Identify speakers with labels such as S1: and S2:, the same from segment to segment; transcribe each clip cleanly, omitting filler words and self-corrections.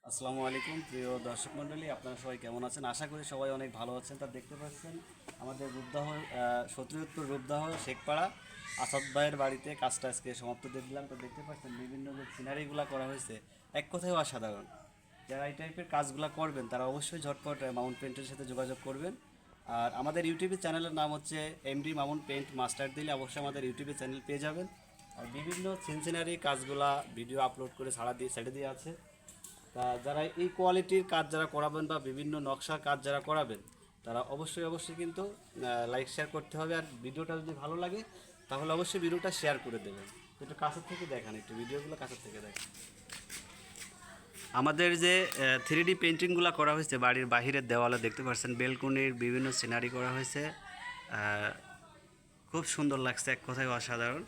S1: আসসালামু আলাইকুম প্রিয় দর্শক মণ্ডলী, আপনারা সবাই কেমন আছেন? আশা করি সবাই অনেক ভালো আছেন। তা দেখতে পাচ্ছেন আমাদের রূপদাহ সত্যিউত্তর রূপদাহ শেখপাড়া আসাদ ভাইয়ের বাড়িতে কাজটা আজকে সমাপ্ত দেখলাম। তো দেখতে পাচ্ছেন বিভিন্ন যে সিনারিগুলো করা হয়েছে এক কথায় অসাধারণ। যারা এই টাইপের কাজগুলো করবেন তারা অবশ্যই ঝটপট মাউন্ট পেন্টের সাথে যোগাযোগ করবেন। আর আমাদের ইউটিউবের চ্যানেলের নাম হচ্ছে এমডি মামুন পেন্ট মাস্টার, দিলে অবশ্যই আমাদের ইউটিউবে চ্যানেল পেয়ে যাবেন। আর বিভিন্ন সিনারি কাজগুলা ভিডিও আপলোড করে ছেড়ে দিয়ে আছে। তা যারা এই কোয়ালিটির কাজ যারা করাবেন বা বিভিন্ন নকশার কাজ যারা করাবেন তারা অবশ্যই কিন্তু লাইক শেয়ার করতে হবে। আর ভিডিওটা যদি ভালো লাগে তাহলে অবশ্যই ভিডিওটা শেয়ার করে দেবেন। একটু কাছের থেকে দেখান, একটু ভিডিওগুলো কাছের থেকে দেখেন। আমাদের যে 3D পেন্টিংগুলো করা হয়েছে বাড়ির বাহিরের দেওয়ালে দেখতে পাচ্ছেন, বেলকনির বিভিন্ন সিনারি করা হয়েছে। খুব সুন্দর লাগছে, এক কথায় অসাধারণ।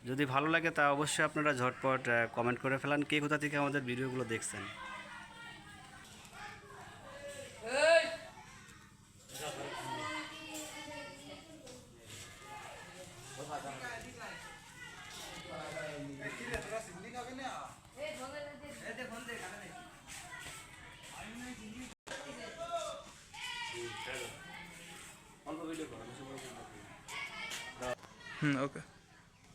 S1: যদি ভালো লাগে তা অবশ্যই আপনারা ঝটপট কমেন্ট করে ফেলান কে কোথা থেকে আমাদের ভিডিওগুলো দেখছেন।
S2: ওকে।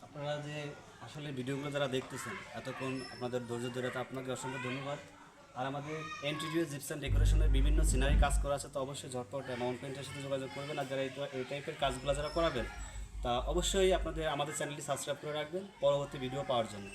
S1: আপনারা যে আসলে ভিডিওগুলো যারা দেখতেছেন এতক্ষণ আপনাদের ধৈর্য ধরে, তো আপনাকে অসংখ্য ধন্যবাদ। আর আমাদের ইন্টেরিয়র জিপসাম ডেকোরেশনের বিভিন্ন সিনারি কাজ করা আছে, তো অবশ্যই ঝটপট মাউন্ট পেন্টের সাথে যোগাযোগ করবেন। আর যারা এই টাইপের কাজগুলো যারা করাবেন তা অবশ্যই আমাদের চ্যানেলটি সাবস্ক্রাইব করে রাখবেন পরবর্তী ভিডিও পাওয়ার জন্য।